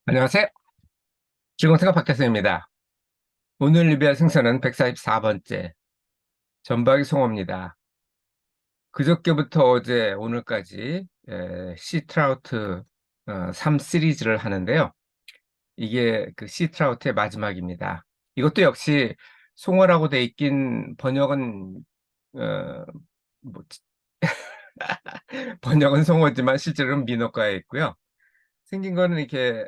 안녕하세요. 즐거운 생각 박태수입니다. 오늘 리뷰할 생선은 144번째 전박이 송어입니다. 그저께부터 어제 오늘까지 시트라우트 3 시리즈를 하는데요. 이게 그 시트라우트의 마지막입니다. 이것도 역시 송어라고 돼 있긴 번역은 어, 뭐, 번역은 송어지만 실제로는 민어과에 있고요. 생긴 거는 이렇게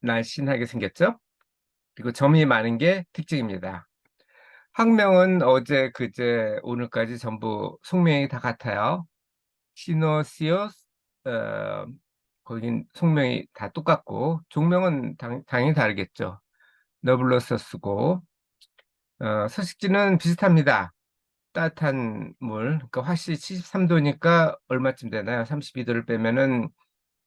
날씬하게 생겼죠. 그리고 점이 많은 게 특징입니다. 학명은 어제, 그제, 오늘까지 전부 속명이 다 같아요. 시노시오스, 어, 거긴 속명이 다 똑같고, 종명은 당연히 다르겠죠. 너블로서스고, 서식지는 비슷합니다. 따뜻한 물, 그러니까 화씨 73도니까 얼마쯤 되나요? 32도를 빼면은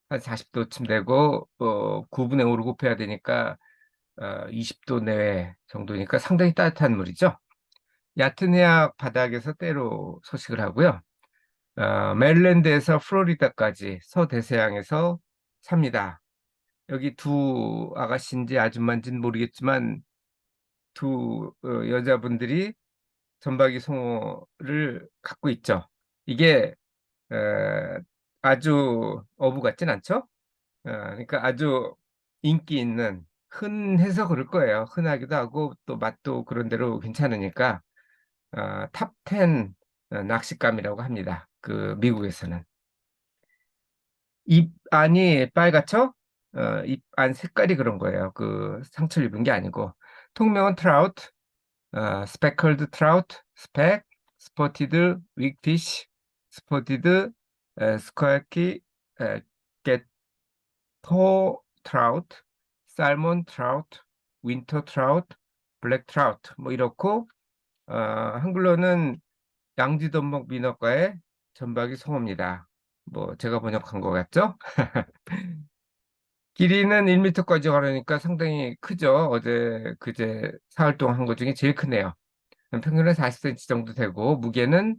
한 40도쯤 되고, 9분의 5를 곱해야 되니까, 20도 내외 정도니까 상당히 따뜻한 물이죠. 얕은 해악 바닥에서 때로 서식을 하고요. 메릴랜드에서 플로리다까지 서대서양에서 삽니다. 여기 두 아가씨인지 아줌마인지는 모르겠지만 두 여자분들이 전박이 송어를 갖고 있죠. 이게 에, 아주 어부 같진 않죠? 그러니까 아주 인기 있는, 흔해서 그럴 거예요. 흔하기도 하고 또 맛도 그런 대로 괜찮으니까 탑 10 낚싯감이라고 합니다. 그 미국에서는. 입 안이 빨갛죠? 입 안 색깔이 그런 거예요. 그 상처를 입은 게 아니고. 통명은 트라우트, 스페클드 트라우트, 스펙, 스포티드 윅피쉬, 스포티드 스퀘키, 게토 트라우트, 살몬 트라우트, 윈터 트라우트, 블랙 트라우트 뭐 이렇고, 한글로는 양지덤목 민어과의 전박이 송어입니다. 뭐 제가 번역한 것 같죠? 길이는 1m까지 가려니까 상당히 크죠. 어제 그제 사흘 동안 한 것 중에 제일 크네요. 평균은 40cm 정도 되고, 무게는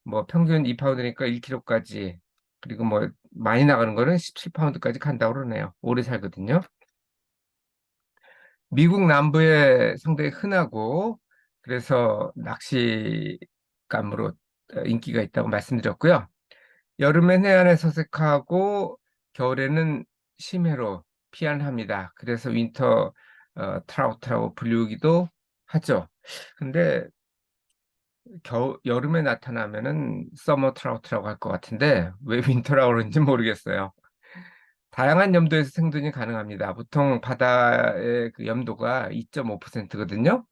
뭐 평균 2파운드니까 1kg까지, 그리고 뭐 많이 나가는 거는 17파운드까지 간다고 그러네요. 오래 살거든요. 미국 남부에 상당히 흔하고, 그래서 낚시감으로 인기가 있다고 말씀드렸고요. 여름엔 해안에 서식하고 겨울에는 심해로 피안합니다. 그래서 윈터 트라우트라고 불리기도 하죠. 근데 여름에 나타나면은 서머 트라우트라고 할 것 같은데 왜 윈터라고 그러는지 모르겠어요. 다양한 염도에서 생존이 가능합니다. 보통 바다의 그 염도가 2.5%거든요.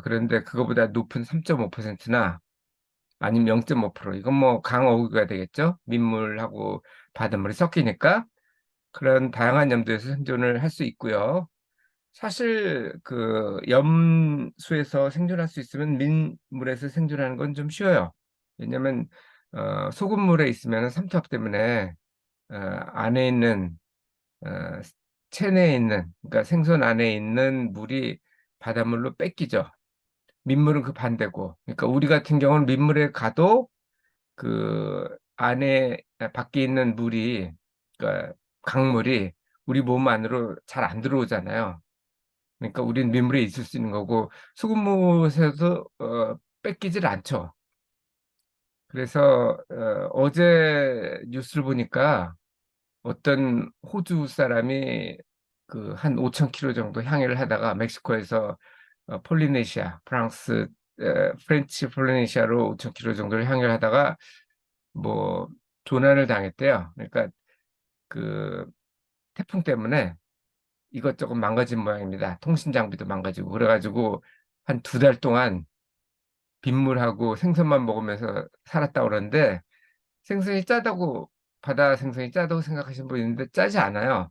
그런데 그거보다 높은 3.5%나 아니면 0.5%, 이건 뭐 강어구가 되겠죠. 민물하고 바닷물이 섞이니까 그런 다양한 염도에서 생존을 할 수 있고요. 사실 그 염수에서 생존할 수 있으면 민물에서 생존하는 건 좀 쉬워요. 왜냐면 소금물에 있으면 삼투압 때문에 안에 있는 어, 체내에 있는, 그러니까 생선 안에 있는 물이 바닷물로 뺏기죠. 민물은 그 반대고, 그러니까 우리 같은 경우는 민물에 가도 그 안에 밖에 있는 물이, 그러니까 강물이 우리 몸 안으로 잘 안 들어오잖아요. 그러니까 우린 민물에 있을 수 있는 거고, 수돗물에서도 뺏기질 않죠. 그래서 어제 뉴스를 보니까 어떤 호주 사람이 그 한 5,000km 정도 항해를 하다가 멕시코에서 폴리네시아, 프렌치 폴리네시아로 5,000km 정도를 항해를 하다가 뭐 조난을 당했대요. 그러니까 그 태풍 때문에 이것저것 망가진 모양입니다. 통신 장비도 망가지고 그래가지고 한 2달 동안 빗물하고 생선만 먹으면서 살았다 그러는데, 생선이 짜다고, 바다 생선이 짜다고 생각하시는 분 있는데 짜지 않아요.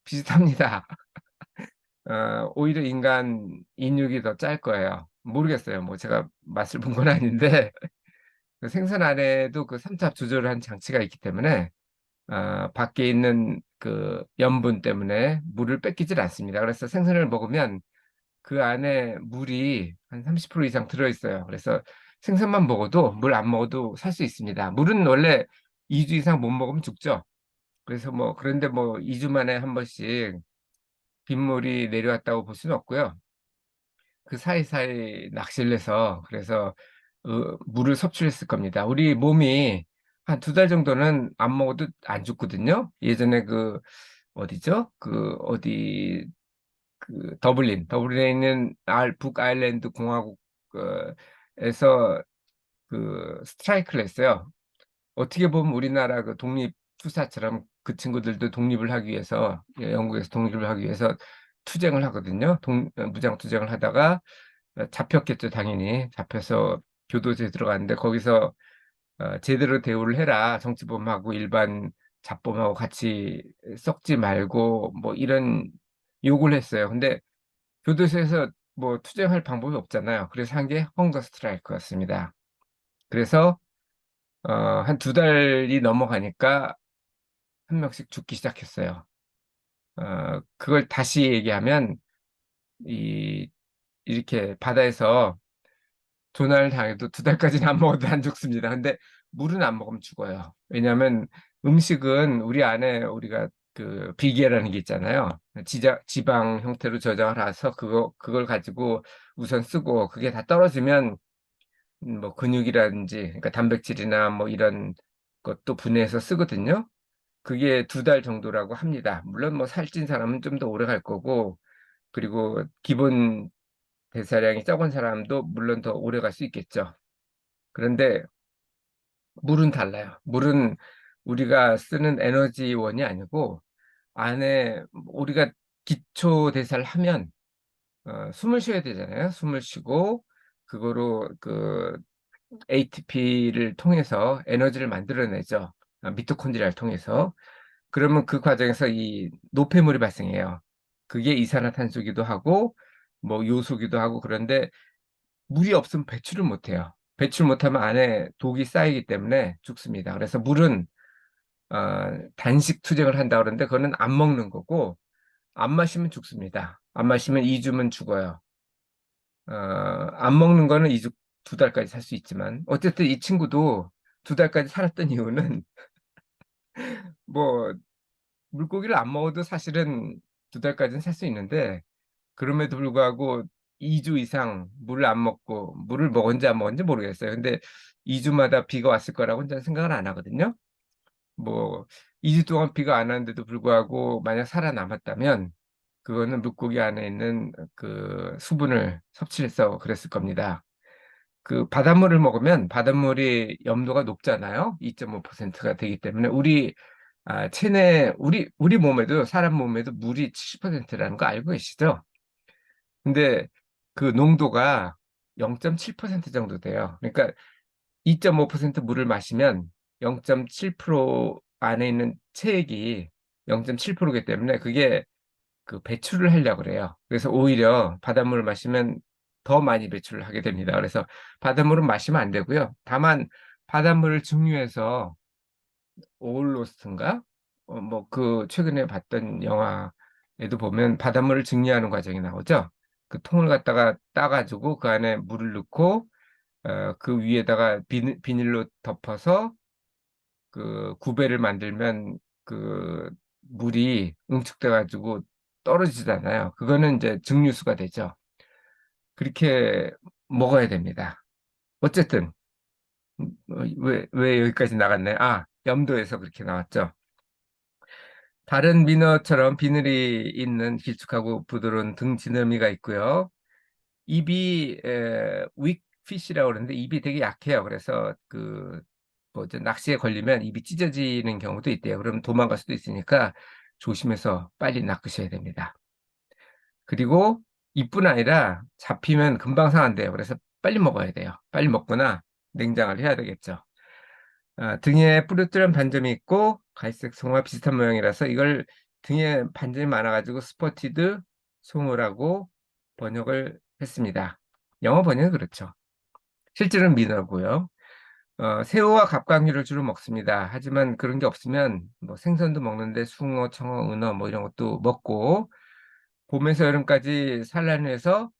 비슷합니다. 오히려 인간 인육이 더 짤 거예요. 모르겠어요. 뭐 제가 맛을 본 건 아닌데 그 생선 안에도 그 삼투압 조절을 한 장치가 있기 때문에 밖에 있는 그 염분 때문에 물을 뺏기질 않습니다. 그래서 생선을 먹으면 그 안에 물이 한 30% 이상 들어있어요. 그래서 생선만 먹어도, 물 안 먹어도 살 수 있습니다. 물은 원래 2주 이상 못 먹으면 죽죠. 그래서 뭐 그런데 뭐 2주 만에 한 번씩 빗물이 내려왔다고 볼 수는 없고요. 그 사이사이 낚시를 해서 그래서 물을 섭취했을 겁니다. 우리 몸이 한 2달 정도는 안 먹어도 안 죽거든요. 예전에 그 어디죠? 그 어디 그 더블린에 있는 북아일랜드 공화국에서 그 스트라이크를 했어요. 어떻게 보면 우리나라 그 독립 투사처럼 그 친구들도 독립을 하기 위해서 영국에서 독립을 하기 위해서 투쟁을 하거든요. 무장 투쟁을 하다가 잡혔겠죠, 당연히. 잡혀서 교도소에 들어갔는데 거기서 제대로 대우를 해라. 정치범하고 일반 잡범하고 같이 썩지 말고 뭐 이런 요구를 했어요. 근데 교도소에서 뭐 투쟁할 방법이 없잖아요. 그래서 한 게 헝거 스트라이크였습니다. 그래서 한 2달이 넘어가니까 한 명씩 죽기 시작했어요. 그걸 다시 얘기하면 이 이렇게 바다에서 조난을 당해도 2달까지는 안 먹어도 안 죽습니다. 근데 물은 안 먹으면 죽어요. 왜냐하면 음식은 우리 안에 우리가 그 비계라는 게 있잖아요. 지방 형태로 저장을 해서 그걸 가지고 우선 쓰고 그게 다 떨어지면 뭐 근육이라든지 그러니까 단백질이나 뭐 이런 것도 분해해서 쓰거든요. 그게 2달 정도라고 합니다. 물론 뭐 살찐 사람은 좀 더 오래 갈 거고 그리고 기본 대사량이 적은 사람도 물론 더 오래 갈 수 있겠죠. 그런데 물은 달라요. 물은 우리가 쓰는 에너지원이 아니고 안에 우리가 기초 대사를 하면 숨을 쉬어야 되잖아요. 숨을 쉬고 그거로 그 ATP를 통해서 에너지를 만들어내죠. 미토콘드리아를 통해서. 그러면 그 과정에서 이 노폐물이 발생해요. 그게 이산화탄소기도 하고 뭐 요소기도 하고 그런데 물이 없으면 배출을 못해요. 배출 못하면 안에 독이 쌓이기 때문에 죽습니다. 그래서 물은 단식 투쟁을 한다 그러는데 그거는 안 먹는 거고 안 마시면 죽습니다. 안 마시면 2주면 죽어요. 안 먹는 거는 2달까지 살 수 있지만 어쨌든 이 친구도 2달까지 살았던 이유는 뭐 물고기를 안 먹어도 사실은 2달까지는 살 수 있는데 그럼에도 불구하고 2주 이상 물을 안 먹고 물을 먹은지 안 먹은지 모르겠어요. 근데 2주마다 비가 왔을 거라고는 저는 생각을 안 하거든요. 뭐 2주 동안 비가 안 왔는데도 불구하고 만약 살아남았다면 그거는 물고기 안에 있는 그 수분을 섭취해서 그랬을 겁니다. 그 바닷물을 먹으면 바닷물이 염도가 높잖아요. 2.5%가 되기 때문에 체내 우리 몸에도 사람 몸에도 물이 70%라는 거 알고 계시죠? 근데 그 농도가 0.7% 정도 돼요. 그러니까 2.5% 물을 마시면 0.7% 안에 있는 체액이 0.7%이기 때문에 그게 그 배출을 하려고 그래요. 그래서 오히려 바닷물을 마시면 더 많이 배출을 하게 됩니다. 그래서 바닷물은 마시면 안 되고요. 다만 바닷물을 증류해서 오울로스트인가? 뭐 그 최근에 봤던 영화에도 보면 바닷물을 증류하는 과정이 나오죠. 그 통을 갖다가 따가지고 그 안에 물을 넣고 그 위에다가 비닐로 덮어서 그 구배를 만들면 그 물이 응축돼 가지고 떨어지잖아요. 그거는 이제 증류수가 되죠. 그렇게 먹어야 됩니다. 어쨌든 왜 여기까지 나갔나요? 염도에서 그렇게 나왔죠. 다른 민어처럼 비늘이 있는 길쭉하고 부드러운 등 지느러미가 있고요. 입이 윅피시라고 그러는데 입이 되게 약해요. 그래서 그 뭐죠 낚시에 걸리면 입이 찢어지는 경우도 있대요. 그럼 도망갈 수도 있으니까 조심해서 빨리 낚으셔야 됩니다. 그리고 이뿐 아니라 잡히면 금방 상한대요. 그래서 빨리 먹어야 돼요. 빨리 먹거나 냉장을 해야 되겠죠. 등에 푸르트한 반점이 있고 갈색 송어와 비슷한 모양이라서 이걸 등에 반점이 많아가지고 스포티드 송어라고 번역을 했습니다. 영어 번역은 그렇죠. 실제로는 민어고요. 새우와 갑각류를 주로 먹습니다. 하지만 그런 게 없으면 뭐 생선도 먹는데 숭어, 청어, 은어 뭐 이런 것도 먹고 봄에서 여름까지 산란해서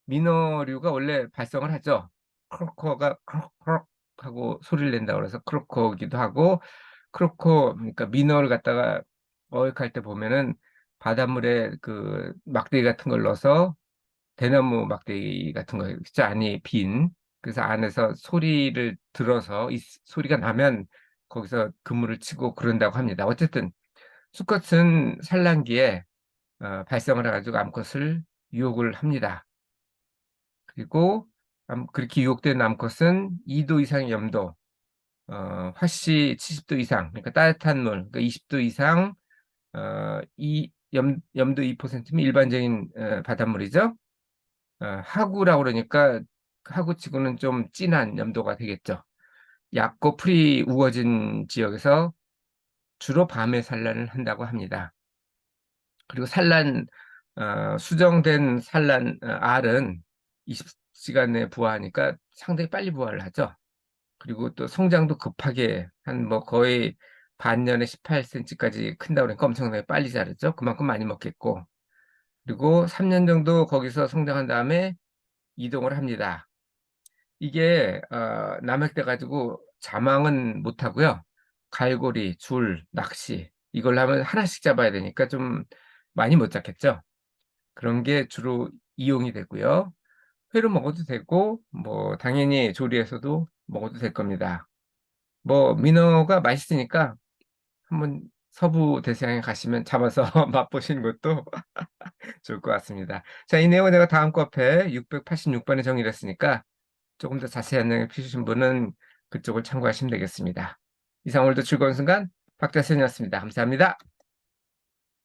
민어류가 원래 발성을 하죠. 크로커가 크럭크럭 하고 소리를 낸다고 그래서 크로커기도 하고 그렇고, 그러니까 민어를 갖다가 어획할 때 보면은 바닷물에 그 막대기 같은 걸 넣어서 대나무 막대기 같은 거 진짜 안이 빈 그래서 안에서 소리를 들어서 이 소리가 나면 거기서 그물을 치고 그런다고 합니다. 어쨌든 수컷은 산란기에 발성을 해가지고 암컷을 유혹을 합니다. 그리고 그렇게 유혹된 암컷은 2도 이상의 염도, 화씨 70도 이상, 그러니까 따뜻한 물, 그러니까 20도 이상, 염도 2%면 일반적인 바닷물이죠. 하구라고 그러니까 하구치고는 좀 진한 염도가 되겠죠. 얕고 풀이 우거진 지역에서 주로 밤에 산란을 한다고 합니다. 그리고 수정된 산란 알은 20시간 내에 부화하니까 상당히 빨리 부화를 하죠. 그리고 또 성장도 급하게 한 뭐 거의 반년에 18cm까지 큰다고 그러니까 엄청나게 빨리 자르죠. 그만큼 많이 먹겠고. 그리고 3년 정도 거기서 성장한 다음에 이동을 합니다. 이게 남획돼 가지고 자망은 못 하고요. 갈고리, 줄, 낚시 이걸 하면 하나씩 잡아야 되니까 좀 많이 못 잡겠죠. 그런 게 주로 이용이 되고요. 회로 먹어도 되고 뭐 당연히 조리해서도 먹어도 될 겁니다. 뭐 민어가 맛있으니까 한번 서부 대서양에 가시면 잡아서 맛보시는 것도 좋을 것 같습니다. 자, 이 내용은 내가 다음 카페 686번에 정리를 했으니까 조금 더 자세한 내용이 필요하신 분은 그쪽을 참고하시면 되겠습니다. 이상 오늘도 즐거운 순간 박대선이었습니다. 감사합니다.